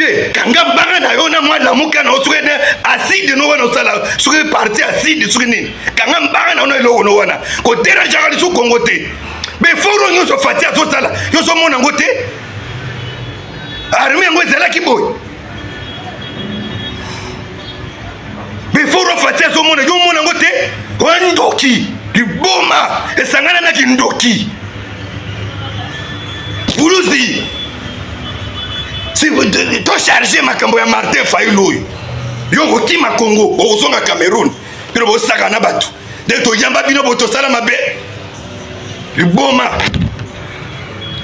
Ve kanga banga na yo na mwa la muka na osuke ne acide no wana osala suke parti acide suke nini kanga banga na ono eloko no wana ko déranger ka lisu Congo te be foro nyo fatia zo sala yo so mona ngote armée ngo ezala ki boy be foro fatia zo mona yo mona ngote ko ndoki liboma esangana na kindoki Buluzi si to charger makambo ya Martin Fayulu yo kotima Congo ozonga Cameroun pero bosaka na batu de to yamba bino boto sala mabe liboma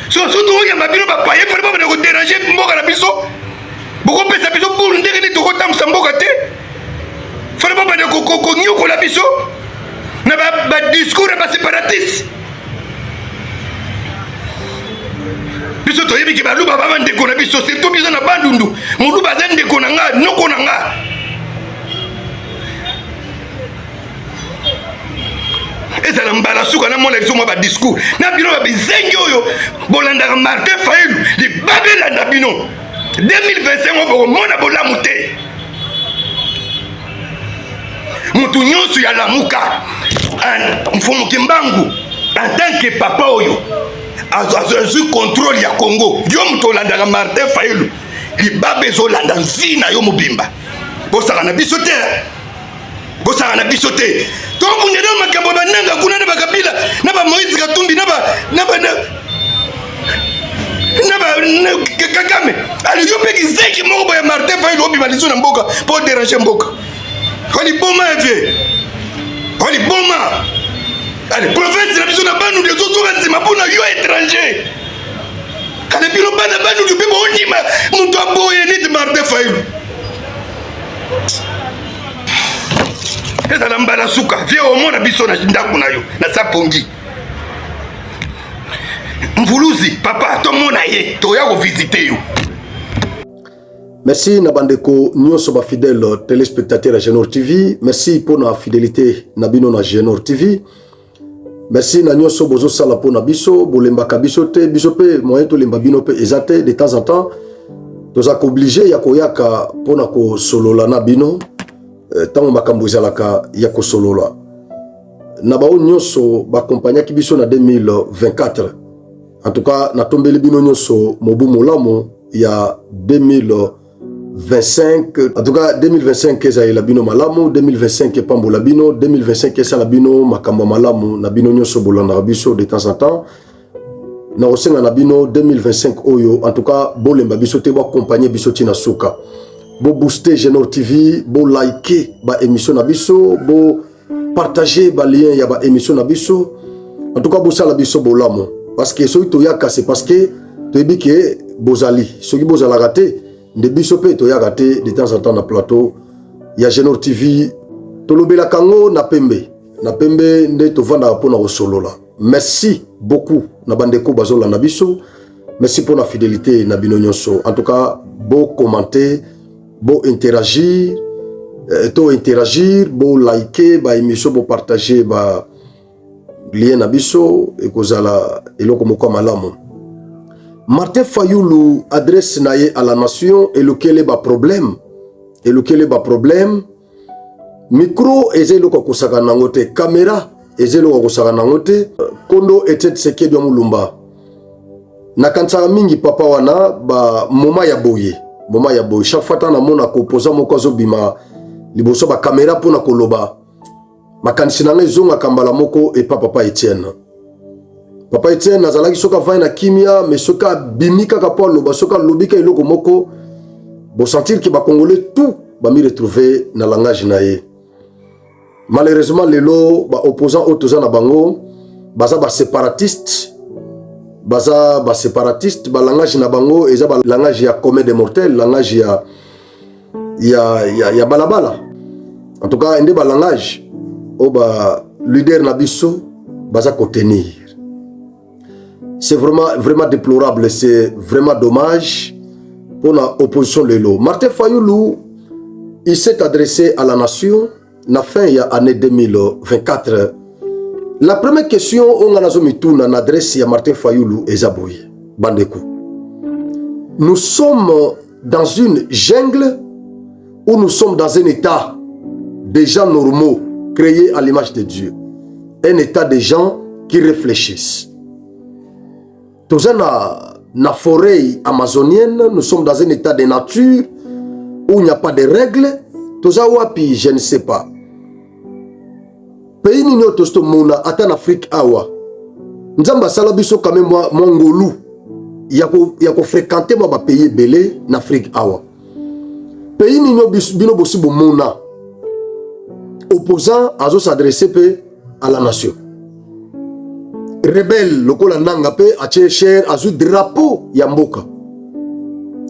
so to yamba bino ba paye fere ba ko déranger mboka na biso boko pesa biso pour ndenge ni to kotam samboka te fere ba de ko nyuko la biso na ba discours ba séparatiste biso to yebi ki ba luba ba ndeko na biso surtout biso na bandundu mu luba za ndeko na nga noko na nga ezala mbala suka na mona biso mo ba discours na bino ba bizengi oyo bolanda Martin Fayulu li babela na bino 2025 obo mona bolamu te mutu nyonso ya lamuka mfumu kimbangu en tant que papa oyo azu contrôle ya Congo yo mutu olanda Martin Fayulu li babezo landa nzina yo mobimba bosaka na biso te bosaka na biso te to munene makambo bananga kuna na bakabila na ba Moïse Katumbi na ba Kagame ali yo peki zeki moko ya Martin Fayulu obima liso na mboka po déranger mboka kali boma eve kali boma allez province la biso na banu de zozo nzima pona yo étranger kale bino bana banu de bebo ondima muntu aboye ni de Martin Fayulu ezala mbala suka vie omona biso na ndako na yo na sapongi mvuluzi papa tomona ye toya ko visiter yo. Merci Nabandeko nyonso ba fidèle téléspectateur à Genor TV. Merci pour la fidélité Nabino na Genor TV. Merci na nyonso bozo sala pour nabiso bolemba kabiso te biso pe moyen to lemba bino pe ezate de temps en temps. Toza ko obligé ya koyaka pona ko solola na bino tango makambo ezalaka ya ko solola. Na ba nyonso ba compagnie ki biso na 2024. En tout cas na tombeli bino nyonso mobu molamo ya 2025, en tout cas 2025 eza la bino malamu, 2025 pambo la bino, 2025 eza la bino makambo malamu na bino nyonso bolanda biso de temps en temps. Na osenga na bino 2025 oyo en tout cas bolemba biso te bo accompagner biso tina suka. Bo booster Genor TV, bo liker ba émission na biso, bo partager ba lien ya ba émission na biso. En tout cas bo sala biso bolamu parce que soki toyaka c'est parce que toyebi ke bozali soki bozala raté de biso pe toyaka te de temps en temps na plateau ya Genor TV tolobela kango na pembe nde tovanda pona osolola. Merci beaucoup na bandeko bazola na biso, merci pour la fidélité na bino nyonso. En tout cas beau commenter, beau interagir, beau liker ba émission, beau partager ba lien na biso et kozala eloko moko malamu. Martin Fayulu adresse naye à la nation et lequel ba problème micro ezelo ko kusaka nangote caméra ezelo ko kusaka nangote kondo était sekedi mulumba na kantsaka mingi papa wana ba moma ya boye chaque fois na mona ko posa moko azobima liboso ba caméra pona koloba makanisi na zonga kambala moko et papa Etienne azalaki soka vai na kimia mais soka bimika ka po loba soka lobika iloko moko bo sentir que ba congolais tout ba mi retrouver na langage nae. Malheureusement lelo ba opposant otoza na bango baza ba séparatiste ba langage na bango eza ba langage ya commun des mortels, langage ya balabala. En tout cas ende ba langage o ba leader na biso baza ko tenir. C'est vraiment déplorable, c'est vraiment dommage pour l'opposition lelo. Martin Fayulu, il s'est adressé à la nation la fin de l'année 2024. La première question, on a une adresse à Martin Fayulu et Zaboui Bandeko. Nous sommes dans une jungle où nous sommes dans un état de gens normaux, créés à l'image de Dieu. Un état de gens qui réfléchissent. Dans la forêt amazonienne, nous sommes dans un état de nature où il n'y a pas de règles. Wapi, je ne sais pas. Pays nini otosto mona ata en Afrique awa. Nzamba sala biso quand même mongolu. Yako fréquenter ba pays belé en Afrique awa. Pays nini bino bosibo mona. Opposant azo s'adresser à la nation. Rebelle lokola nanga pe ache cher azu drapeau ya mboka.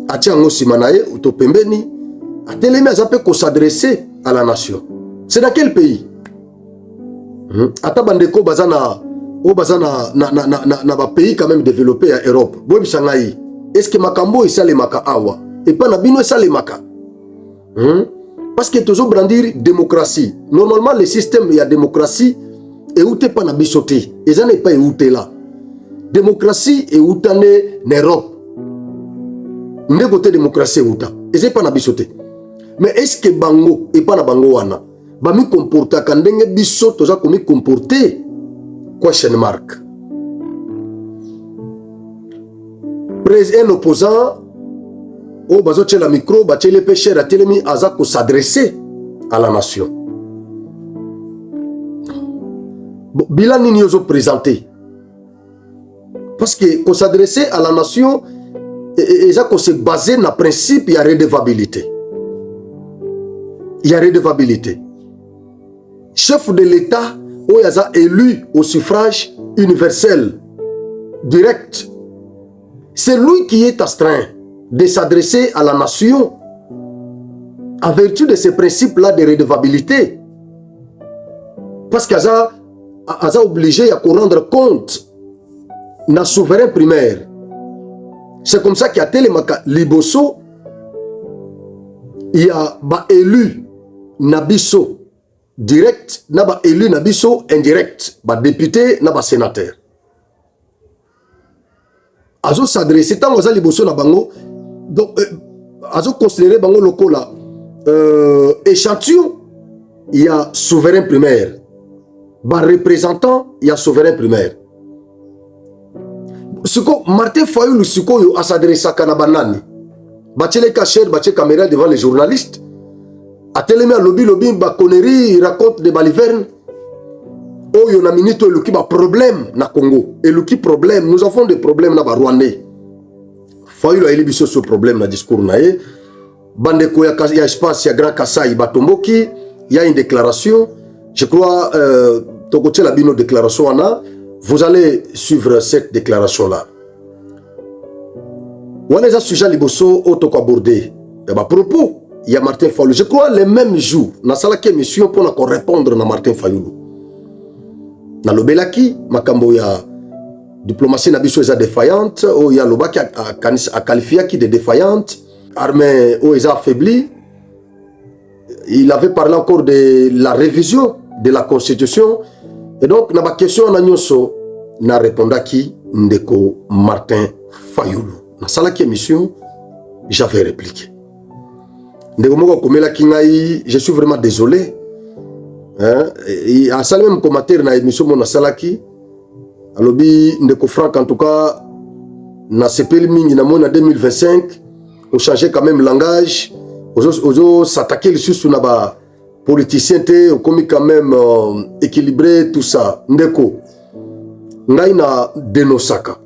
Ache ngo simanaye utopembeni atelemi azape ko s'adresser à la nation. C'est dans quel pays? Ata bandeko bazana o bazana na ba pays quand même développé à Europe. Bobi sangai. Est-ce que makambo isale maka awa et pas na bino isale maka? Parce que toujours brandir démocratie. Normalement le système il y a démocratie et où t'es pas na bisoté. Et ça n'est pas où t'es là. Démocratie et où t'en es en Europe. Mais côté démocratie où t'as. Et c'est pas na bisoté. Mais est-ce que bango et pas na bango wana? Ba mi comporta kandenge biso toza ko mi comporter question mark. Un opposant au bazo la micro ba le pêcheur a telemi azako s'adresser à la nation. Bilan nini ozo présenté. Parce que qu'on s'adresser à la nation et ça qu'on se baser na principe il y a redevabilité. Il y a redevabilité. Chef de l'État, où il a élu au suffrage universel, direct, c'est lui qui est astreint de s'adresser à la nation en vertu de ces principes-là de redevabilité. Parce qu'il a obligé à rendre compte de la souverain primaire. C'est comme ça qu'il y a Télémaka Liboso, il y a élu Nabiso direct, naba élu Nabiso indirect, député, naba sénateur. Azo s'adresser tant aux Liboso na bango, donc azo considérer bango lokola échantillon, il y a souverain primaire, représentant, il y a souverain primaire. Suko Martin Fayulu suko yo a s'adresser à Kanabanani. Bachele cacher, bachele caméra devant les journalistes. A télémé à lobby, ba connerie, il raconte des balivernes. Oh, il y a un minute, il y a un problème na Congo. Et il y a problème, nous avons des problèmes na Rwandais. Fayulu a élu ce problème na discours na ye. Bandeko, il y a espace, il y a Grand Kassai, Batomboki, il y a une déclaration. Je crois, Tokoche la bino déclaration ana. Vous allez suivre cette déclaration-là. On a sujet liboso auto abordé. À propos, il y a Martin Fayulu. Je crois les mêmes jours, dans cette émission pour répondre à Martin Fayulu. Dans le Belaki, makambo ya diplomatie nabiso eza défaillante, ou il y a l'obaki a qualifié qui de défaillante, armée ou eza affaibli. Il avait parlé encore de la révision de la Constitution. Et donc, dans ma question, on a répondu qui Ndeko Martin Fayulu. Dans cette émission, j'avais répliqué. Je suis vraiment désolé. Il y a un même commentaire dans l'émission de Salaki. Alobi Ndeko Franck, en tout cas, dans ce pays en 2025, on changeait quand même le langage. On s'attaquait sur les politiciens, on commis quand même équilibré tout ça. Ndeko, ngai na dénosaka.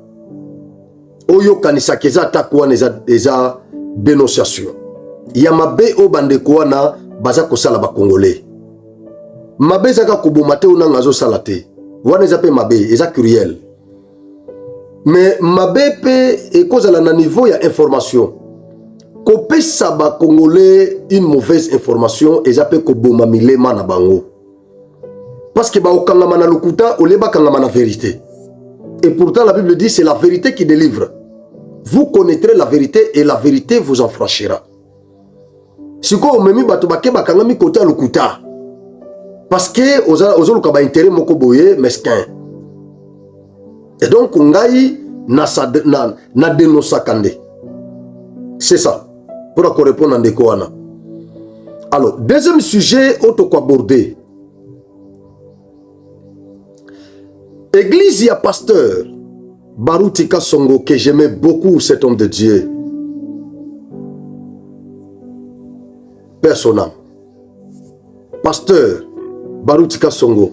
Oyo kanisaka eza takwa eza dénonciation. Ya mabe o bandeko wana baza kosala ba congolais. Mabe zaka kobomate ona ngazo salate. Wana eza pe mabe eza cruel. Mais mabe pe ekozala na niveau ya information. Kopesa ba congolais une mauvaise information eza pe koboma milema na bango. Parce que ba okangama na lokuta oleba kangama na vérité. Et pourtant la Bible dit c'est la vérité qui délivre. Vous connaîtrez la vérité et la vérité vous en franchira. Siko memi bato bakeba kangami côté lokuta. Parce que ozoluka ba intérêt moko boye mesquin. Et donc ngai na dénonça kande. C'est ça. pour répondre à Ndekoana. Alors, deuxième sujet, auto abordé. Église, il y a pasteur Baruti Kasongo, que j'aimais beaucoup, cet homme de Dieu. Personnel. Pasteur Baruti Kasongo.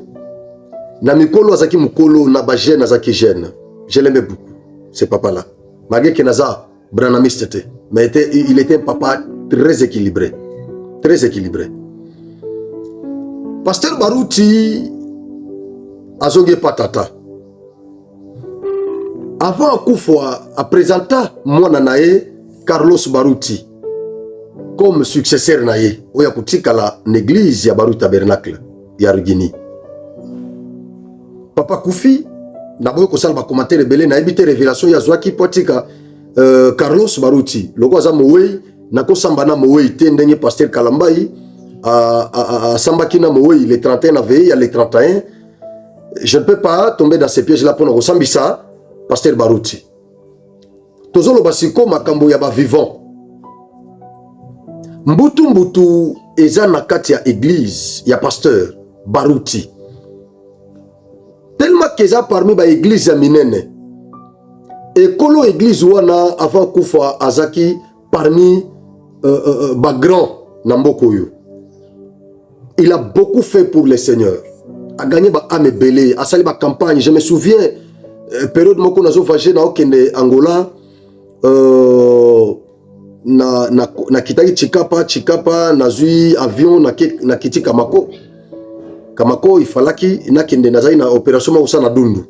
Na mikolo azaki mukolo, na ba jeune azaki jeune. Je l'aimais beaucoup, ce papa-là. Malgré que naza branamiste, mais il était un papa très équilibré. Très équilibré. Pasteur Baruti azonge patata. Avant Koufwa a présenté moi nae Carlos Baruti comme successeur nae oya kutika la l'église ya Baruti Tabernacle ya Rugini. Papa Koufi na boyo ko salba commentaire belé na ebité révélation ya zwaki potika Carlos Baruti loko za mowe na ko samba na mowe te ndenge pasteur Kalambai a samba kina mowe le 31 avril ya le 31. Je ne peux pas tomber dans ces pièges là pour nous sambisa pasteur Baruti. Tozolo basiko makambo ya ba vivant. Mbutu eza na kati ya église ya pasteur Baruti. Tellement qu'eza parmi ba église ya minene. Ekolo église wana avant kufa azaki parmi ba grand na mboko yo. Il a beaucoup fait pour le Seigneur. A gagné ba ame belé, a sali ba campagne, je me souviens période moko nazo voyager na okende Angola na kitaki Chikapa nazui avion na kiti Kamako il falaki nakende nazai na opération moko na Dundu.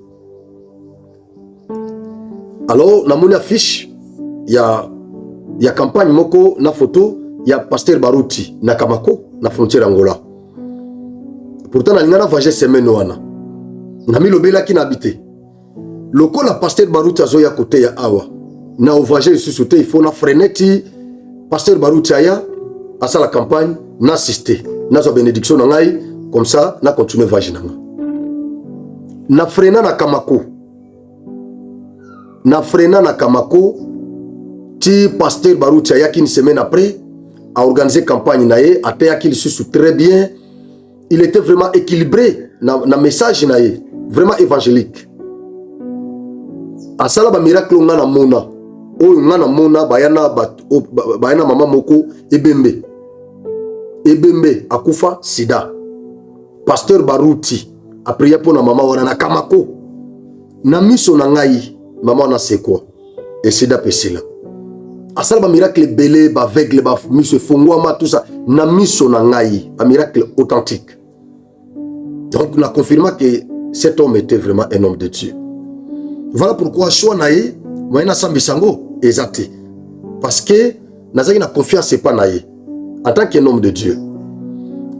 Alors namoni affiche ya campagne moko na photo ya pasteur Baruti na Kamako na frontière Angola. Pourtant na voyager semaine wana nami lobelaki na habité. Loko la pasteur Baruti azoya côté ya awa na voyager sous il faut na freneti pasteur Baruti aya asa la campagne na assister na zo bénédiction na ngai comme ça na continuer voyager na nga na frena na Kamako ti pasteur Baruti aya une semaine après a organisé campagne na ye ataya qu'il sous très bien. Il était vraiment équilibré na message na ye vraiment évangélique. Asala ba miracle nga na mona oyo nga na mona bayana mama moko ebembe akufa sida. Pasteur Baruti a prié pour na mama wana na Kamako na miso na ngai mama na c'est quoi et sida pesila. Asala ba miracle belé ba aveugle ba miso fongwama tout ça na miso na ngai un miracle authentique. Donc on a confirmé que cet homme était vraiment un homme de Dieu. Voilà pourquoi choix naïe moyena sambisango ezate parce que nazaki na confiance pas naïe en tant qu'un homme de Dieu.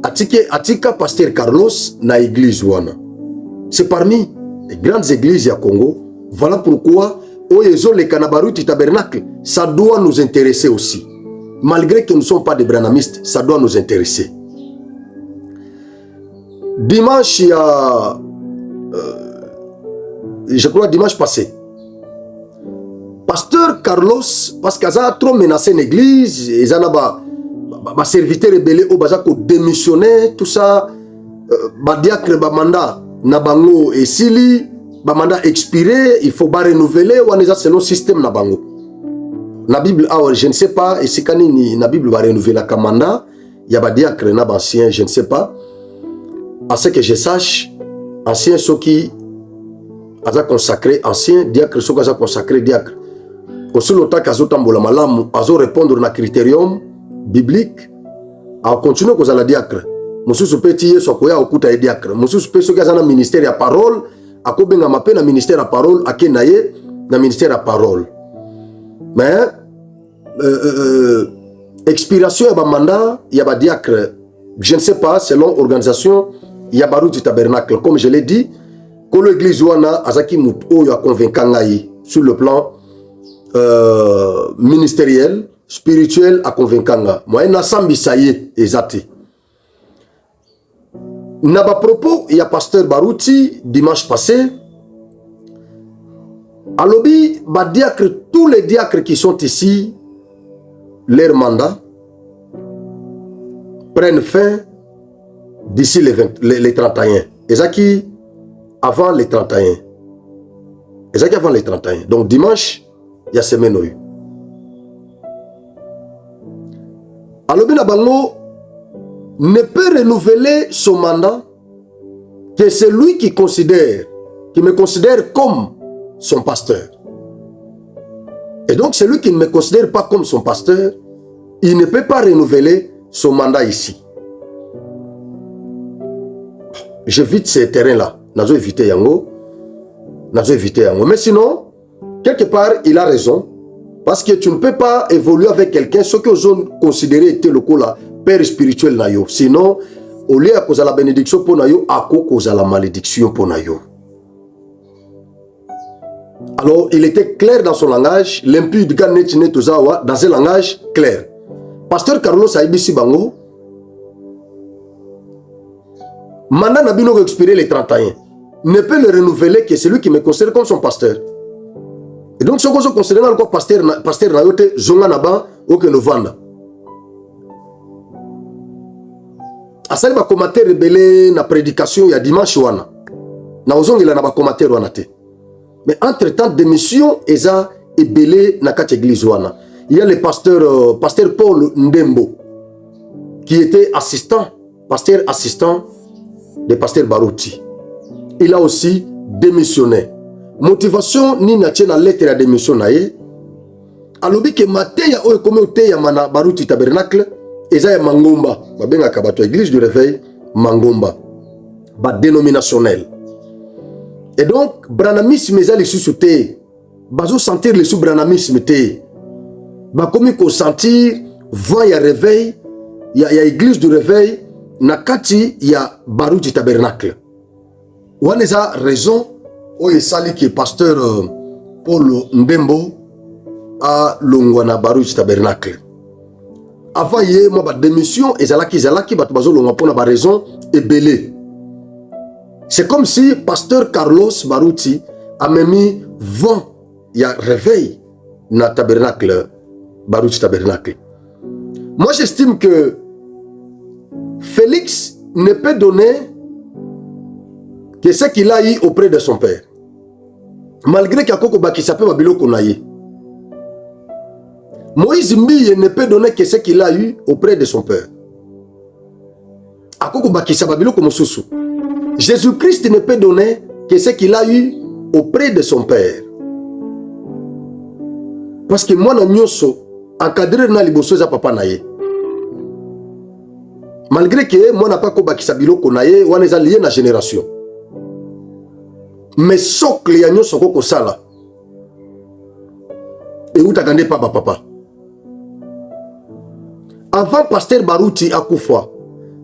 Atika pasteur Carlos na église wana. C'est parmi les grandes églises ya Congo. Voilà pourquoi Oyezo le Kanabaruti Tabernacle, ça doit nous intéresser aussi. Malgré que nous ne sommes pas des branamistes, ça doit nous intéresser. Dimanche, il y a je crois dimanche passé, pasteur Carlos, parce qu'il a trop menacé l'église, ils ont ba serviteur rebelle au bazako démissionné, tout ça, ba diacre ba mandat na bango et sili, ba mandat expiré, il faut ba renouveler ou on selon système na bango. La Bible, je ne sais pas, et si kanini na Bible va renouveler la mandat, il y a ba diacre na ba ancien, je ne sais pas. À ce que je sache, ancien ceux qui a consacré ancien diacre, ceux qui a consacré diacre. Aussi longtemps qu'azo tambola malamu, azo répondre na critérium biblique, a continuer cause la diacre. Mususu petit so koya okuta e diacre. Mususu pe ceux qui a ministère ya parole, akobenga mape na ministère ya parole, akenaye na ministère ya parole. Mais expiration ya ba mandat ya ba diacre, je ne sais pas selon organisation ya Baruti Tabernacle, comme je l'ai dit, que l'église wana azaki muto ya convaincant ngai sur le plan ministériel, spirituel à convaincant. Moi na sambi saye ezate. Na ba propos il y a pasteur Baruti dimanche passé. À l'objet, tous les diacres qui sont ici, leur mandat prenne fin d'ici les 31. Et ça qui avant les 31. Et ça qui avant les 31. Donc dimanche, il y a semaine. Alors bien Bango ne peut renouveler son mandat que celui qui me considère comme son pasteur. Et donc celui qui ne me considère pas comme son pasteur, il ne peut pas renouveler son mandat ici. J'évite ces terrains-là. Nazo éviter yango. Mais sinon, quelque part, il a raison. Parce que tu ne peux pas évoluer avec quelqu'un, ce que vous ont considéré était le coup là, père spirituel na yo. Sinon, au lieu à cause de la bénédiction pour nayo, à cause de la malédiction pour nayo. Alors, il était clair dans son langage, limpide dans un langage clair. Pasteur Carlos Aibisi Bango, mandat Nabino expiré les 31, ne peut le renouveler que celui qui me considère comme son pasteur. Et donc, ce que je considère encore pasteur Nayote, Zonga Naba, ou que nous vendons. À ça, il va commenter rebelle na prédication, il y a dimanche wana. Na ozong il a na commenter wana te. Mais entre-temps, démission, Eza est belé na kat église wana. Il y a le pasteur Paul Ndembo, qui était pasteur assistant de pasteur Barouti. Il a aussi démissionné. Motivation ni na tient la lettre à démission nae. Alobi ke mateya oyo comme oteya mana Barouti tabernacle, Eza ya Mangomba, ba benga kabato église du réveil Mangomba. Ba dénominationnel. Et donc, branamisme est les sous-soutés. Bazo sentir les sous-branamisme té. Bah comme il faut sentir, voix y a réveil, y a église du réveil, nakati y a Barouti tabernacle. Ou on a raison, ou y sali qui est pasteur Paul Ndembo à Longwana Barouti tabernacle. Avant y moi ba démission et zalaki bat bazo longa pour na ba raison et belé. C'est comme si pasteur Carlos Barouti a même mis vent, il y a réveil dans le tabernacle, Barouti tabernacle. Moi j'estime que Félix ne peut donner que ce qu'il a eu auprès de son père. Malgré qu'il y a Koko Baki s'appelle Babilo Konaye. Moïse Mbiye ne peut donner que ce qu'il a eu auprès de son père. Akoko Baki s'appelle Babilo Komosusu. Jésus-Christ ne peut donner que ce qu'il a eu auprès de son Père. Parce que moi, je encadré na liboso za papa naye. Malgré que moi n'a pas kobakisa biloko naye, wana eza lié na génération. Mais socle ya nyoso ko sala. Et où t'attendais pas papa. Avant pasteur Barouti akufa,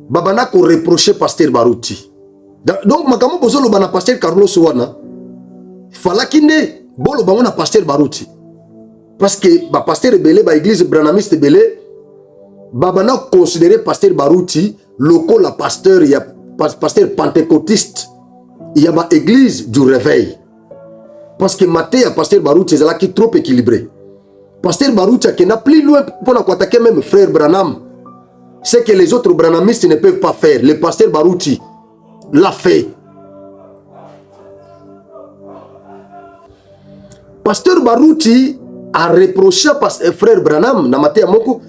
babana ko reprocher pasteur Barouti. Donc, makamo bozo lo bana pasteur Carlos wana. Fala kinde bolo bango na pasteur Barouti. Parce que ba pasteur belé ba église branamiste belé babana considéré pasteur Barouti loko la pasteur ya pasteur pentecôtiste. Il y a ba église du réveil. Parce que maté ya pasteur Barouti est là qui trop équilibré. Pasteur Barouti qui n'a plus loin pour attaquer même frère Branham. C'est que les autres branamistes ne peuvent pas faire. Le pasteur Barouti l'a fait. Pasteur Barouti a reproché à frère Branham na maté moko.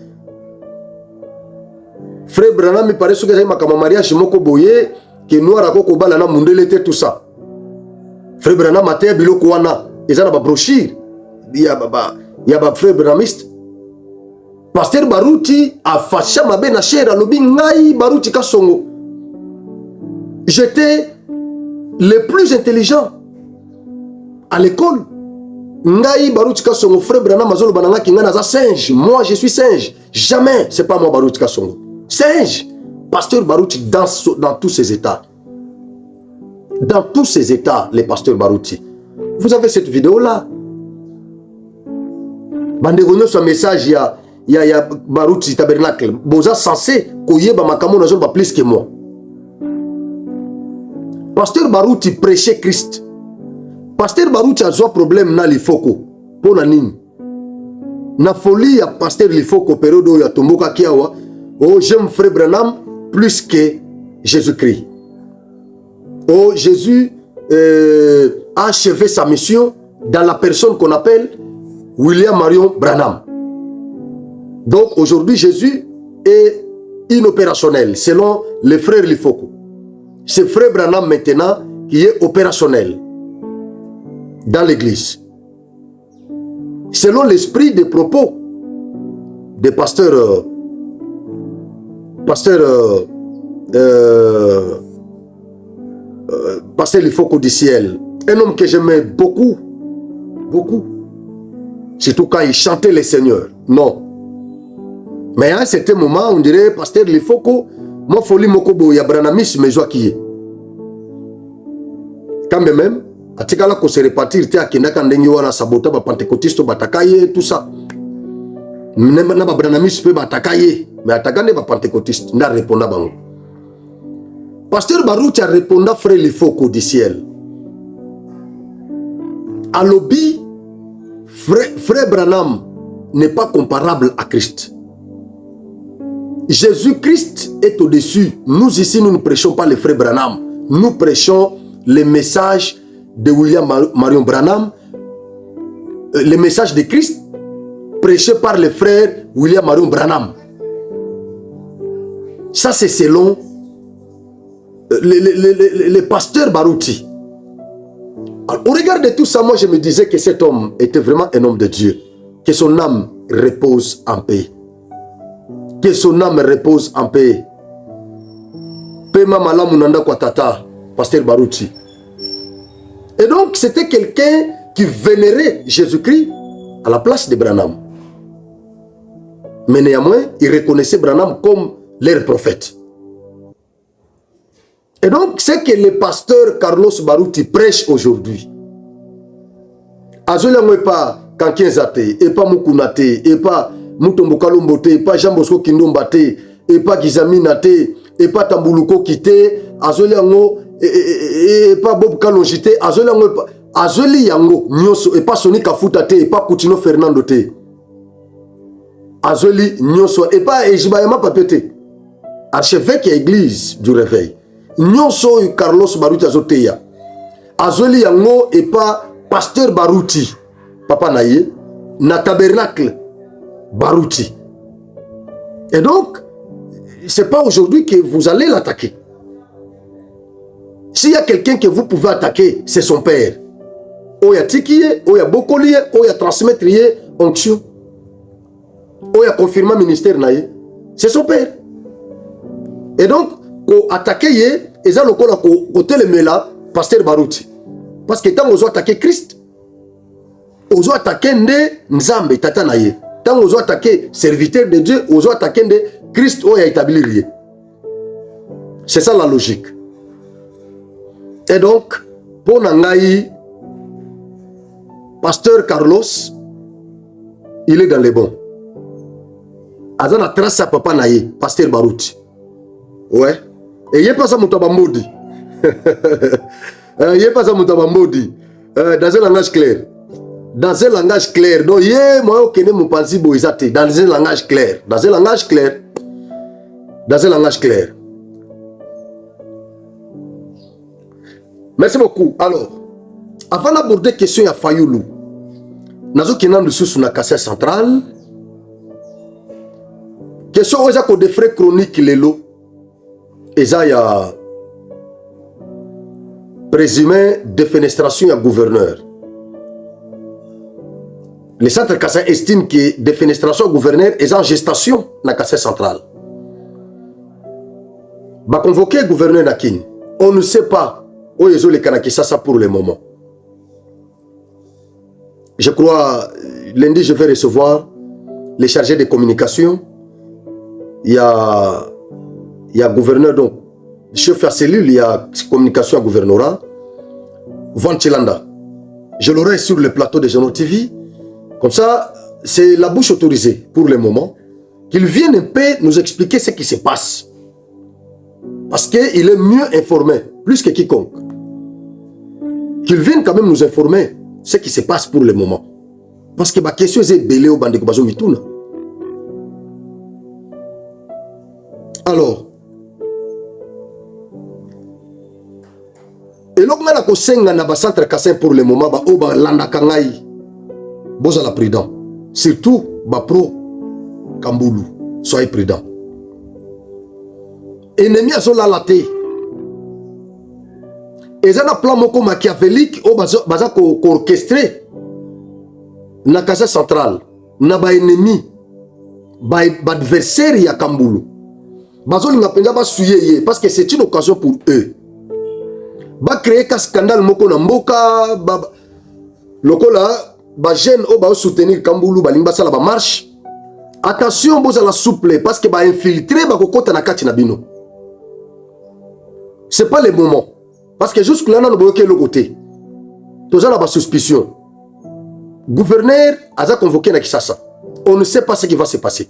Frère Branham il paraît que j'ai ma mariage moko boye que noir a koko bala na mundele te tout ça. Frère Branham maté biloko wana eza na ba brochure. Il y a ba frère Branhamiste. Pasteur Barouti a fâché ma ben na chère lobi ngai Barouti kasongo. J'étais le plus intelligent à l'école. Ngai Barouti Kasongo, frère Branham Mazolo Bananga qui ngana za singe. Moi je suis singe. Jamais, c'est pas moi Barouti Kasongo. Singe. Pasteur Barouti dans tous ses états. Dans tous ses états, les pasteurs Barouti. Vous avez cette vidéo là. Bandegonyo son message il y a Barouti tabernacle. Boza censé koyeba makamo na zolo plus que moi. Pasteur Barouti prêchait Christ. Pasteur Barouti a un problème dans les focaux. Pour la ligne. na folie ya pasteur Lifoko période ya tomboka kiawa, oh j'aime frère Branham plus que Jésus-Christ. Oh Jésus a achevé sa mission dans la personne qu'on appelle William Marion Branham. Donc aujourd'hui Jésus est inopérationnel selon les frères Lifoko. C'est frère Branham maintenant qui est opérationnel dans l'église. Selon l'esprit des propos des pasteurs pasteur Lifoko du ciel, un homme que j'aimais beaucoup, surtout quand il chantait les seigneurs. Non. Mais à un certain moment, on dirait, pasteur Lifoko, moi folie mokobo ya branamisme qui quand même, à tikala ko se repartir te akenda kandengi wana sabota ba pentecôtiste batakaye tout ça. Na ba branamisme batakaye, mais atakande ba pentecôtiste na répondre bango. Pasteur Baruti a répondu à frère Lifoko du ciel. À lobby, frère Branham n'est pas comparable à Christ. Jésus-Christ est au-dessus. Nous ici, nous ne prêchons pas les frères Branham. Nous prêchons les messages de William Marion Branham, les messages de Christ prêchés par les frères William Marion Branham. Ça, c'est selon les pasteurs Baruti. Alors, au regard de tout ça, moi, je me disais que cet homme était vraiment un homme de Dieu. Que son âme repose en paix. Que son âme repose en paix. Pema malamunanda kwa tata, pasteur Baruti. Et donc, c'était quelqu'un qui vénérait Jésus-Christ à la place de Branham. Mais néanmoins, il reconnaissait Branham comme leur prophète. Et donc, c'est que le pasteur Carlos Baruti prêche aujourd'hui. Azolango et pas Kankin Zate, et pas Mukunate, et pas Mutombo Kalombote, et pas Jean Bosco Kindombate, et pas Gizaminate, et pas Tambuluko Kite, Azolango, et pas Bob Kalonjite, Azolango, Azoli Yango, Nyoso, et pas Sonic Afutate, et pas Coutinho Fernando Te. Azoli Nyoso, et pas Ejibayama Papete, archevêque et église du réveil. Nyonso Carlos Baruti azoteya. Azoli yango et pas pasteur Baruti. Papa naye na tabernacle Baruti. Et donc, c'est pas aujourd'hui que vous allez l'attaquer. S'il y a quelqu'un que vous pouvez attaquer, c'est son père. Oya tikiye, oya bokoliye, oya transmettriye onction. Oya confirma ministère naye, c'est son père. Et donc, ko attaquer ye eza lokola ko telemela pasteur Baruti parce que tant ozo attaquer Christ ozo attaquer nde nzambe tata na ye tant ozo attaquer serviteur de Dieu ozo attaquer nde Christ oya établir ye. C'est ça la logique. Et donc pour nangai pasteur Carlos il est dans les bons. Azana trace sa papa na ye pasteur Baruti. Ouais. Et il n'y a pas ça Moutabambodi. Il n'y a pas ça Moutabambodi. Dans un langage clair. Dans un langage clair. Donc, il y a moi qui ne pas dans un langage clair. Dans un langage clair. Dans un langage clair. Merci beaucoup. Alors, avant d'aborder la question de Fayoulou, nous avons sous la cassette centrale. Question aux des frais chroniques Lelo. Et ça, il y a présumé défenestration à gouverneur. Le centre Kassa estime que défenestration à gouverneur est en gestation dans la Kassa centrale. Va convoquer le gouverneur Nakin. On ne sait pas où ils ont les Kanakissa ça pour le moment. Je crois, lundi, je vais recevoir les chargés de communication. Il y a gouverneur, donc, chef à cellule, il y a communication à gouvernorat, Van Chilanda. Je l'aurai sur le plateau de Géno TV. Comme ça, c'est la bouche autorisée pour le moment. Qu'il vienne un peu nous expliquer ce qui se passe. Parce qu'il est mieux informé, plus que quiconque. Qu'il vienne quand même nous informer ce qui se passe pour le moment. Parce que ma question est belé au bande de mituna. Alors, et l'homme a kosenga na ba centre Kassin pour le moment ba oba landa kangai. Boza la prudent. Surtout ba pro Kambulu. Soyez prudent. Ennemi a la laté. Et ça na plan moko machiavélique au baza ko orchestré na Kassin central. Na ba ennemi ba adversaire ya Kambulu. Bazo linga penza ba suyeye parce que c'est une occasion pour eux. Ba créer un scandale moko na mboka ba lokola ba jeune o ba soutenir Kambulu ba limba sala ba marche. Attention boza la souple parce que ba infiltrer ba kokota na kati na bino. C'est pas le moment parce que jusque là na boyoke le côté. Toza la ba suspicion. Gouverneur a convoqué na Kisasa. On ne sait pas ce qui va se passer.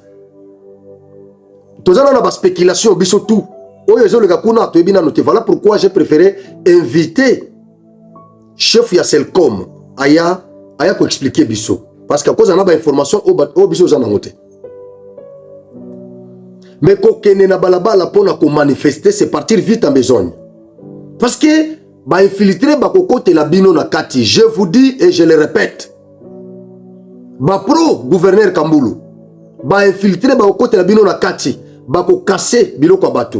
Toza na ba spéculation biso tout. Voilà pourquoi j'ai préféré inviter chef Yasselcom Aya pour expliquer Bisso. Parce qu'à cause de l'information, au Bisso Zanamote. Mais quand on a balabala pour manifester, c'est partir vite en besogne. Parce que bah infiltrer bah côté la bino na kati. Je vous dis et je le répète. Bah pro gouverneur Kambulu. Bah infiltrer bah côté la bino na kati. Bah ko casser bilo kwa batu.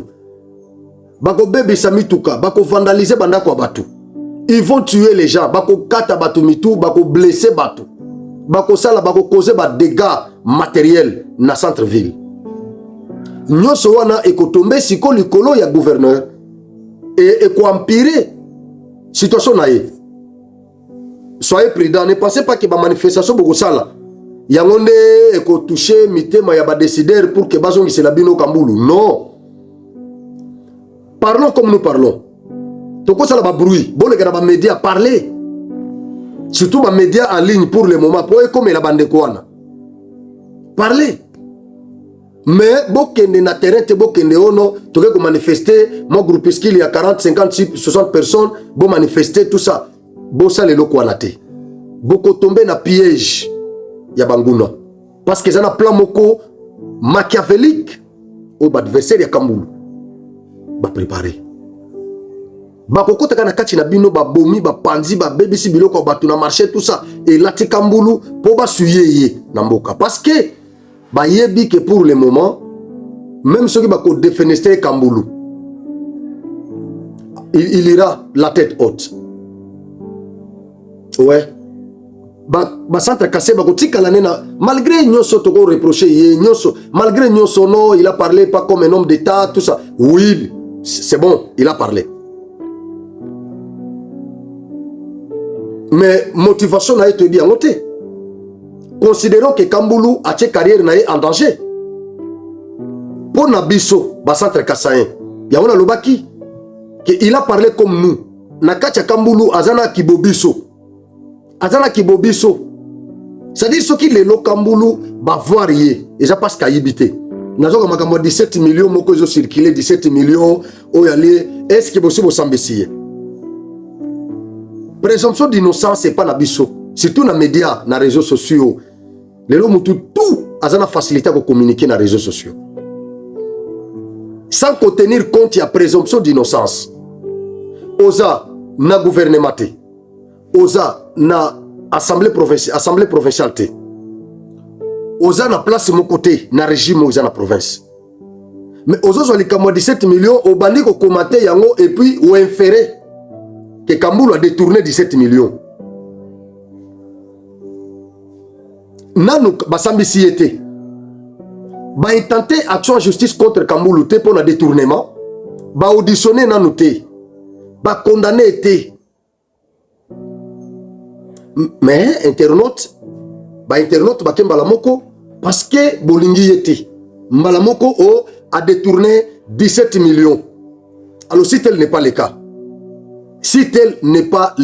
Bako bébé samituka, bako vandaliser banda kwa batu. Ils vont tuer les gens, bako kata batu mitou, bako blesser batu. Bako sala bako causer ba dégâts matériels na centre-ville. Nyoso wana ekotombe siko likolo ya gouverneur et eko empirer situation na ye. Soyez prudents, ne pensez pas que ba manifestation boko sala. Yangonde eko toucher mitema ya ba décideur pour que bazongi se la bino Kambulu. Non. Parlons comme nous parlons. Toko ça la bruit. Bon les gars les médias parler. Surtout les médias en ligne pour le moment. Pour comme la bande kouana. Parler. Mais bokende na terrain te bokende ono. Toke ko manifester. Mon groupe il y a 40, 50, 60 personnes. Bon manifester tout ça. Bon ça les locaux te. Boko tomber na piège. Ya banguna. Parce que ça na plan moko machiavélique. Au adversaire ya Kambulu. Ba préparer ba kokota kana kati na bino ba bomi ba panzi ba bebisi biloko ba tuna marché tout ça et la Kambulu po ba suyeye na mboka parce que ba yebi que pour le moment même ceux qui ba ko défenestrer Kambulu il ira la tête haute. Ouais ba centre Kassin ba ko tika la nena malgré nyoso to ko reprocher ye nyoso malgré nyoso no il a parlé pas comme un homme d'état tout ça oui. C'est bon, il a parlé. Mais motivation n'a été bien notée. Considérons que Kambulu a une carrière en danger. Pour Nabiso, Centre Kassaïen, il y a un lobaki. Il a parlé comme nous. Nakacha Kambulu, Azana Kibobiso. Azana Kibobiso. C'est-à-dire ce qui est le Kambulu, va voir y. Et ça passe qu'à Yibité. Nous avons 17 millions de circulé, 17 millions est-ce que vous avez s'embêter? Présomption d'innocence, ce n'est pas Nabiso. Surtout dans les médias, dans les réseaux sociaux. Les gens ont tout a une facilité pour communiquer dans les réseaux sociaux. Sans tenir compte, il y a présomption d'innocence. Osa, na gouvernement. Osa, na assemblée provinciale. Osa na place mon côté, na régime osa na province. Mais osa soit les 17 millions, au bandi ko commenter yango et puis ou inféré que Kambulu a détourné 17 millions. Nanu basambi siete. Ba intenté action en justice contre Kambulu te pour le détournement. Ba auditionné nanu te. Ba condamné te. Mais internaute ba kembala moko parce que bolingi yeti Mbalamoko a détourné 17 millions. Alors si tel n'est pas le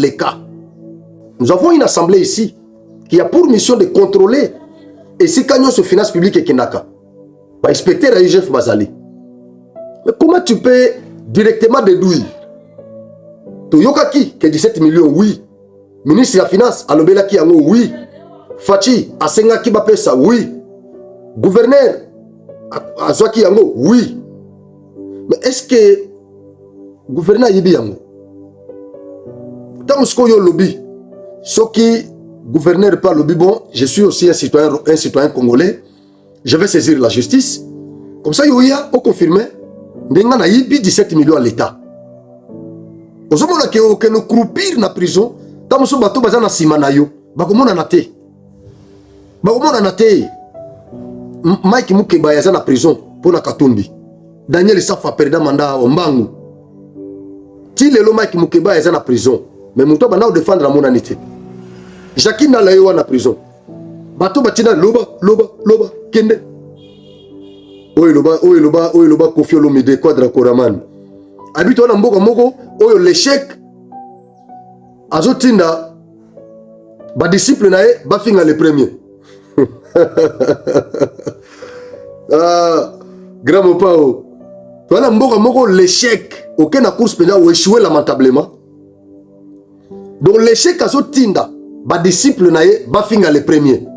cas, nous avons une assemblée ici qui a pour mission de contrôler et si Kanyo se finance publique et Kenaka va inspecter à IGF Bazali. Mais comment tu peux directement déduire Toyokaki que 17 millions, oui. Ministre de la Finance, Alobelaki Yango, oui. Fachi asenga ki bapesa oui. Gouverneur azwaki yango oui. Mais est-ce que gouverneur yibi yango? Tant que yo lobby, ce qui gouverneur pas lobby bon, je suis aussi un citoyen congolais. Je vais saisir la justice. Comme ça yoya au confirmé, ndenga na yibi 17 millions à l'État. Ozomona ke no croupir na prison, tant que bato baza na sima na yo, bakomona na te. Bakomona na te. Mike Mukeba yaza na prison pour na Katumbi. Daniel Safa perda mandat ombangu. Ti lelo Mike Mukeba yaza na prison, mais muto bana défendre la monanité. Jacques na layo na prison. Bato batina loba kende. Oyo loba Kofi Olomide Quadra Koraman. Habito na mboka moko oyo l'échec azotinda ba disciple na ye ba finga le premier. Grand Mopao. Voilà mboka moko l'échec aucun na course pénale ou échoué lamentablement. Donc l'échec azotinda ba disciple na ye ba finga le premier.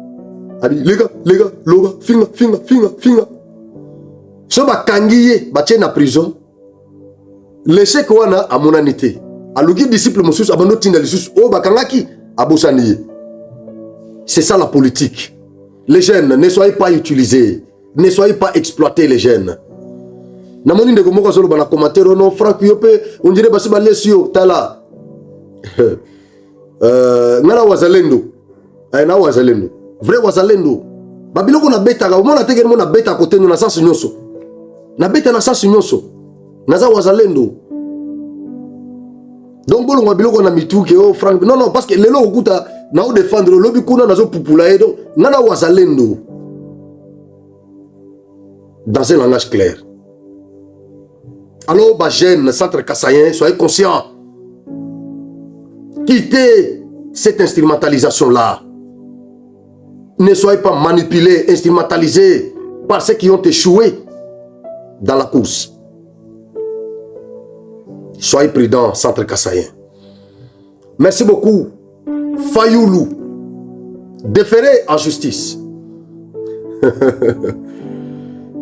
Abi les gars loba finga. So ba kangiye ba tient na prison. L'échec wana a monanité. Aluki disciple mosus abando tinda lisus o ba kangaki abosaniye. C'est ça la politique. Les jeunes, ne soyez pas utilisés. Ne soyez pas exploités, les jeunes. Namoni ndeko moko solo bana commentaire non Franck Yope, on dirait basi balesio tala. Ngala wazalendo. Na wazalendo. Vrai wazalendo. Babiloko na beta ka mona teke mona beta côté na sens nyoso. Na beta na sens nyoso. Naza wazalendo. Donc bolo babiloko na mituke oh Franck. Non parce que lelo okuta na o défendre lobby kuna nazo pupula donc ngana wazalendo. Dans un langage clair. Alors, Bagène, centre Kassayen, soyez conscients. Quittez cette instrumentalisation-là. Ne soyez pas manipulés, instrumentalisés par ceux qui ont échoué dans la course. Soyez prudents, centre Kassayen. Merci beaucoup. Fayoulou, déféré en justice.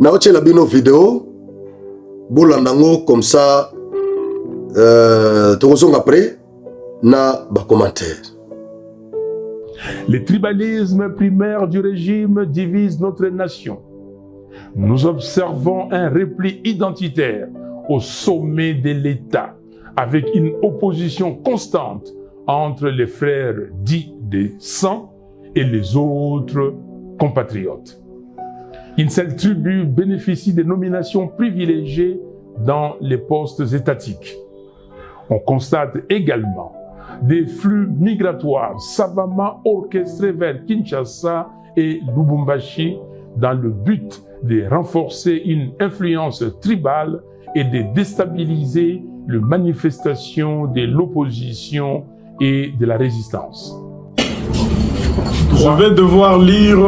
Naoche la bino vidéo. Bolandango comme ça. Tokozong après. Na ba commentaire. Le tribalisme primaire du régime divise notre nation. Nous observons un repli identitaire au sommet de l'État, avec une opposition constante entre les frères dits de sang et les autres compatriotes. Une seule tribu bénéficie des nominations privilégiées dans les postes étatiques. On constate également des flux migratoires savamment orchestrés vers Kinshasa et Lubumbashi dans le but de renforcer une influence tribale et de déstabiliser les manifestations de l'opposition et de la résistance. Je vais devoir lire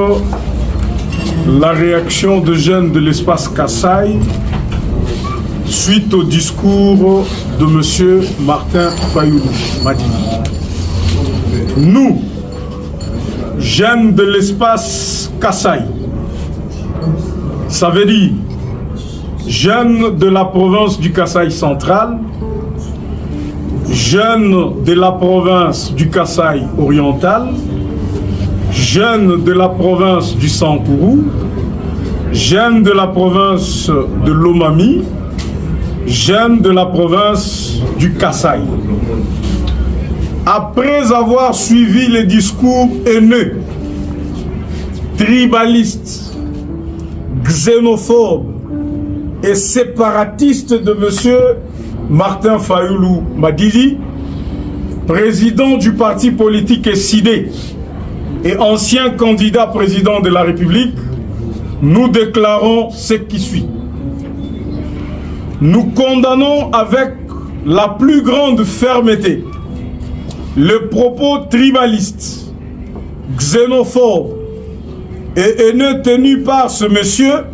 la réaction de jeunes de l'espace Kassai suite au discours de M. Martin Fayoulou Madini. Nous, jeunes de l'espace Kassai, ça veut dire jeunes de la province du Kassai central, jeunes de la province du Kassai oriental, jeunes de la province du Sankourou, jeunes de la province de Lomami, jeunes de la province du Kassai. Après avoir suivi les discours haineux, tribalistes, xénophobes et séparatistes de M. Martin Fayoulou Madidi, président du parti politique SID et ancien candidat président de la République, nous déclarons ce qui suit. Nous condamnons avec la plus grande fermeté le propos tribaliste, xénophobe et haineux tenu par ce monsieur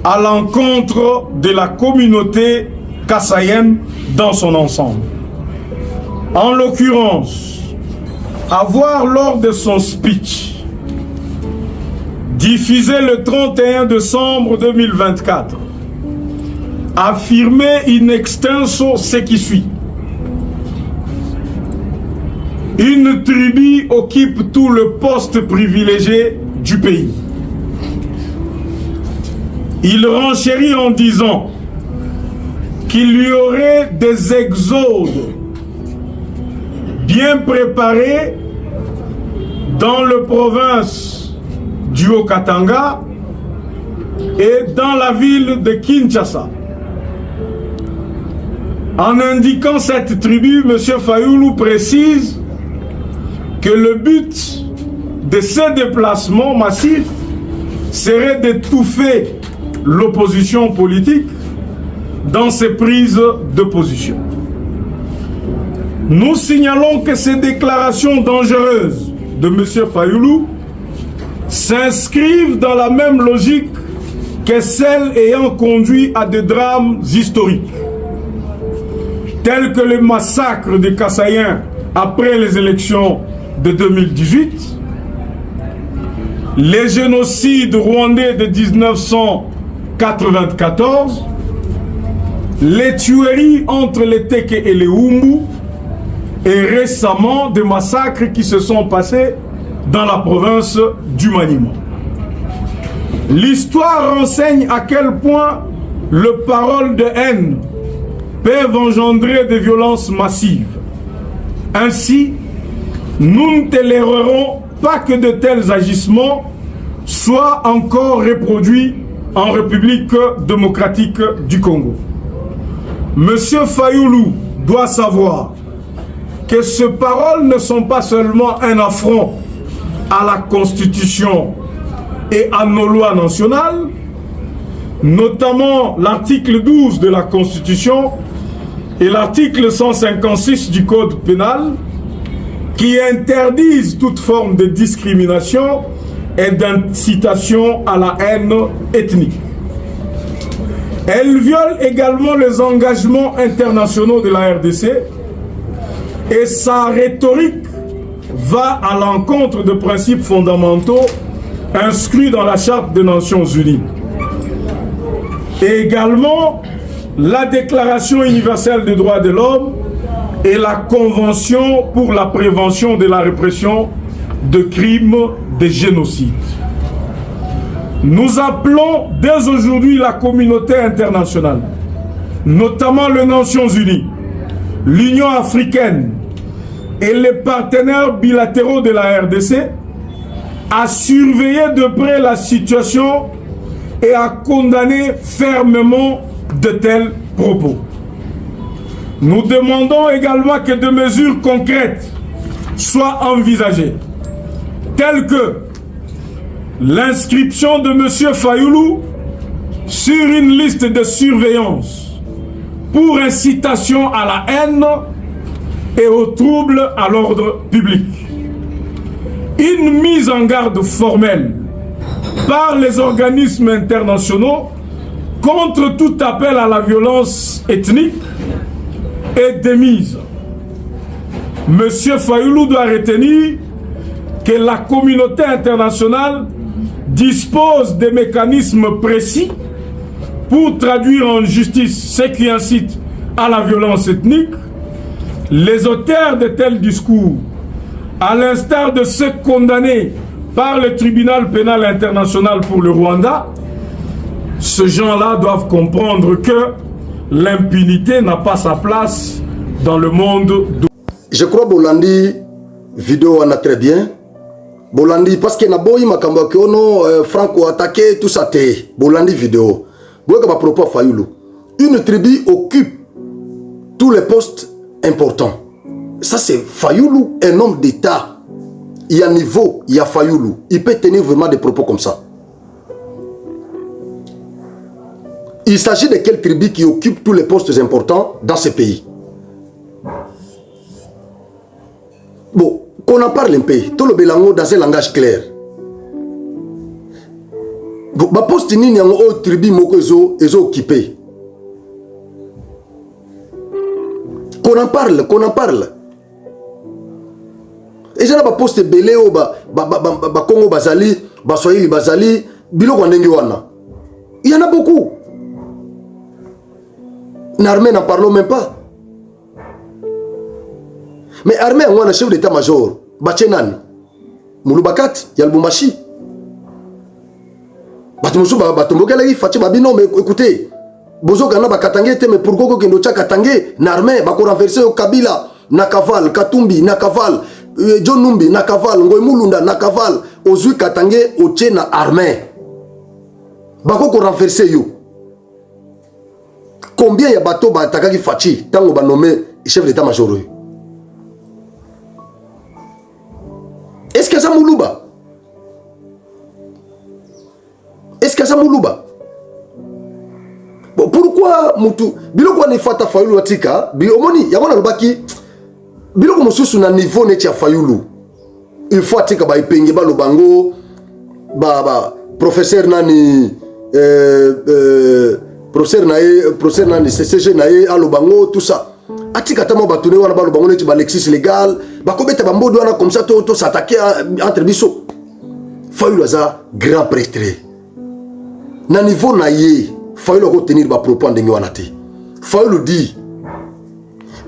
à l'encontre de la communauté kassaïenne dans son ensemble. En l'occurrence, avoir lors de son speech diffusé le 31 décembre 2024, affirmait in extenso ce qui suit. Une tribu occupe tout le poste privilégié du pays. Il renchérit en disant qu'il y aurait des exodes bien préparés dans la province du Haut-Katanga et dans la ville de Kinshasa. En indiquant cette tribu, M. Fayulu précise que le but de ces déplacements massifs serait d'étouffer l'opposition politique dans ses prises de position. Nous signalons que ces déclarations dangereuses de M. Fayulu s'inscrivent dans la même logique que celles ayant conduit à des drames historiques, tels que le massacre des Kassaïens après les élections de 2018, les génocides rwandais de 1994, les tueries entre les Teke et les Humbu, et récemment des massacres qui se sont passés dans la province du Maniema. L'histoire renseigne à quel point les paroles de haine peuvent engendrer des violences massives. Ainsi, nous ne tolérerons pas que de tels agissements soient encore reproduits en République démocratique du Congo. Monsieur Fayulu doit savoir que ces paroles ne sont pas seulement un affront à la Constitution et à nos lois nationales, notamment l'article 12 de la Constitution et l'article 156 du Code pénal, qui interdisent toute forme de discrimination et d'incitation à la haine ethnique. Elle viole également les engagements internationaux de la RDC et sa rhétorique va à l'encontre de principes fondamentaux inscrits dans la Charte des Nations Unies. Et également la Déclaration universelle des droits de l'homme et la Convention pour la prévention de la répression de crimes de génocide. Nous appelons dès aujourd'hui la communauté internationale, notamment les Nations Unies, l'Union africaine et les partenaires bilatéraux de la RDC à surveiller de près la situation et à condamner fermement de tels propos. Nous demandons également que des mesures concrètes soient envisagées, telles que l'inscription de M. Fayulu sur une liste de surveillance pour incitation à la haine et aux troubles à l'ordre public. Une mise en garde formelle par les organismes internationaux contre tout appel à la violence ethnique est démise. M. Fayulu doit retenir que la communauté internationale dispose de mécanismes précis pour traduire en justice ce qui incite à la violence ethnique. Les auteurs de tels discours, à l'instar de ceux condamnés par le tribunal pénal international pour le Rwanda, ces gens-là doivent comprendre que l'impunité n'a pas sa place dans le monde. Je crois Bolandi vidéo en a très bien. Bolandi parce que na boyi makambo kono Franco attaqué tout ça té. Bolandi vidéo. Boyka ba propos Fayulu. Une tribu occupe tous les postes importants. Ça c'est Fayulu, un homme d'État. Il y a niveau, il y a Fayulu. Il peut tenir vraiment des propos comme ça. Il s'agit de quelle tribu qui occupe tous les postes importants dans ce pays. Bon, qu'on en parle un peu. Tout le bélango dans un langage clair. Bon, ma poste ni nyango o tribu moko ezo occupé. Qu'on en parle, qu'on en parle. Et j'ai là ma poste belé au ba Congo bazali Baswahili bazali biloko ndenge wana. Il y en a beaucoup. L'armée n'en parlons même pas. Mais l'armée on a le chef d'état-major Bachenan Mouloubakat Yalboumachi. Batumoussou Batumbokela Fachi Babino, mais écoutez, Bozo Gana Bakatangé, mais pourquoi que Ndocha Katangé, l'armée, Bako renversé au Kabila, Nakaval, Katumbi, Nakaval, John Numbi, Nakaval, Ngoy Moulunda, Nakaval, Ozui Katangé, Oche na armée. Bako ko renversé yo. Combien y a bateau Batakaki Fachi, tango ba nommé chef d'état-major? Est-ce que ça Moulouba? Est-ce que ça Moulouba? Bon, pourquoi Moutou Biloko ne fata Fayulu atika Biomoni Yamona Lubaki Biloko Mosusu na niveau ne tia Fayulu. Il faut atika ba ipenge ba lobango ba professeur nani professeur nani CCG nae alobango tout ça. Atika tamo batune wana ba lobango ne ba Lexis légal ba kobeta ba mbodo wana comme ça to s'attaquer entre biso. Fayulu aza grand prêtre. Na niveau na ye Fayulu retenir ba propos en denguanate. Fayulu dit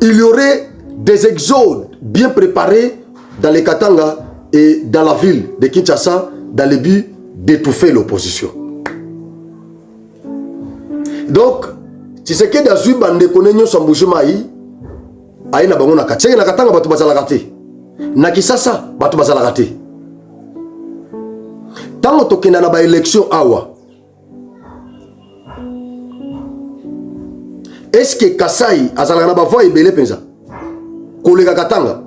il y aurait des exodes bien préparés dans les Katanga et dans la ville de Kinshasa dans le but d'étouffer l'opposition. Donc tu sais que dans une bande konenyo sambujumai aina bango na katenge na Katanga batu bazala kate na Kisasa batu bazala kate. Tango tokenda na ba élection awa. Est-ce que Kasai azalaka na ba voix ebele penza kolega Katanga?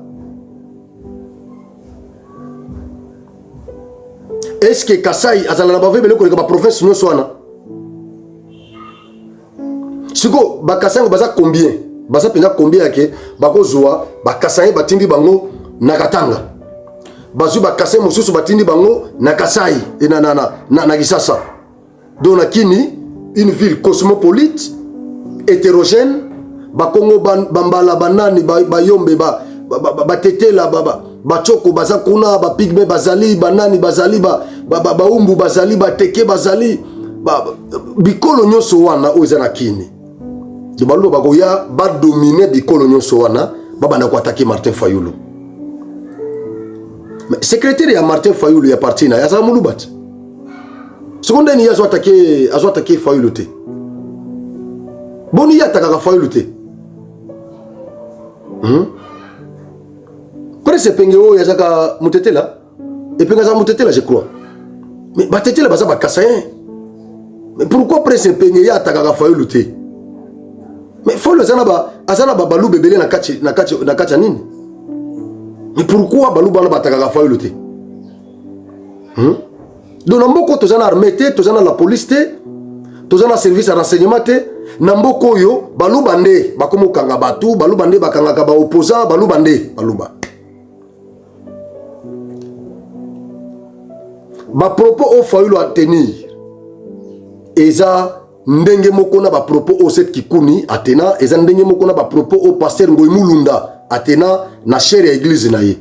Est-ce que Kasai azalaka na ba voix ebele kolega ba province nyonso wana? Siko ba Kasai baza combien? Baza penza combien yake bako zoa ba Kasai batindi bango na Katanga. Bazu ba Kasai mosusu batindi bango na Kasai et na Kisasa. Donc nakini une ville cosmopolite hétérogène, Bakongo bambala banani bayombe batetela bachoko bazakuna ba pigme bazali banani bazali baumbu bazali bateke bazali bikolo nyonso wana oza na kini. Dibalo bagoya ba dominer bikolo nyonso wana bana ko attaquer Martin Fayulu. Mais secrétaire ya Martin Fayulu ya parti na ya za Mulubat. Seconde ni azo attaquer Fayulu te. Boni yataka Fayulu te. Presse pengeo yazaka mutetela et penga za mutetela je crois. Mais batetela baza ba Kasayen. Mais pourquoi presse pengeo yataka Fayulu te? Mais Fayulu azana ba balu bebele na kacha nini? Mais pourquoi balu bana bataka Fayulu te? Donc namboko tozana armée te, tozana la police te, tozana service à renseignement te. Namboko yo balubande bakomo kanga batu balubande bakanga ka ba opposant balubande baluba ba propos au Fayulu à tenir eza ndenge moko na ba propos au set kikuni atena eza ndenge moko na ba propos au pasteur Ngoy Moulunda atena na chère église na ye.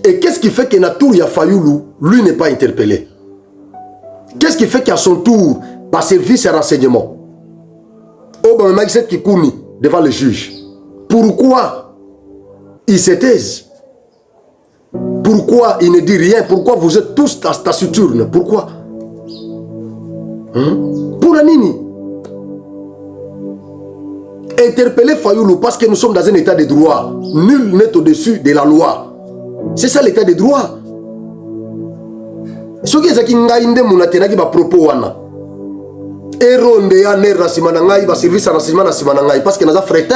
Et qu'est-ce qui fait que na tour ya Fayulu lui n'est pas interpellé? Qu'est-ce qui fait qu'à son tour par service à renseignement Obama qui couni devant le juge? Pourquoi il se taise? Pourquoi il ne dit rien? Pourquoi vous êtes tous taciturnes? Pourquoi? Pour la nini? Interpeller Fayulu parce que nous sommes dans un état de droit. Nul n'est au-dessus de la loi. C'est ça l'état de droit. Ce qui est ngainde munatenaki ba propos wana. Eronde ya nera simanangai ba service à renseignement na simanangai parce que naza fretin.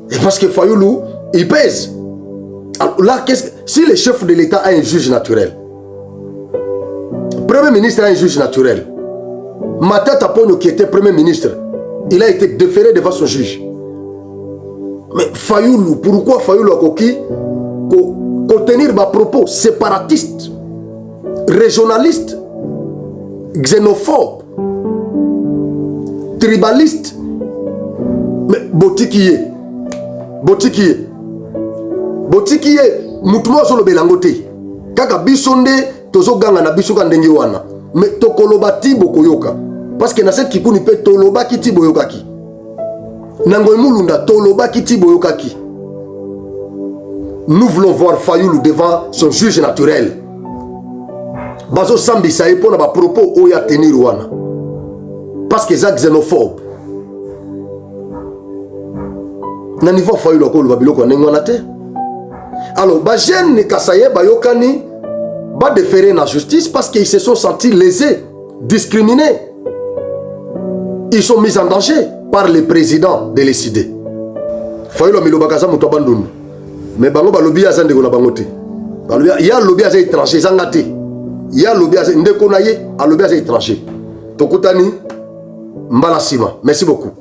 Et parce que Fayulu il pèse. Alors là si le chef de l'État a un juge naturel. Premier ministre a un juge naturel. Matata Ponyo qui était premier ministre, il a été déféré devant son juge. Mais Fayulu, pourquoi Fayulu a coquille contenir ma propos séparatiste, régionaliste, xénophobe, tribaliste, mais botikiye, moutouma sur le belangote. Kaka bisonde tozo ganga na biso ka ndenge wana mais tokoloba ti bokoyoka parce que na cette kikuni pe toloba ki ti boyokaki nango emulunda toloba ki ti boyokaki. Nous voulons voir Fayoulou devant son juge naturel. Bazo Sambi ça pour na ba propos oya tenir wana parce que ça xénophobe. Na niveau Fayoulou ko lo babiloko ndengwana te. Alors ba jeune kasaye ba yokani ba déférer la justice parce qu'ils se sont sentis lésés, discriminés. Ils sont mis en danger par le président de l'ECD. Fayoulou milobakaza muto bandundu. Mais bango balobi azande ko na bango te. Balobi ya lobi aza étranger zangate. Ya lobi aza ndeko na ye, alobi aza étranger. Tokutani mbala sima. Merci beaucoup.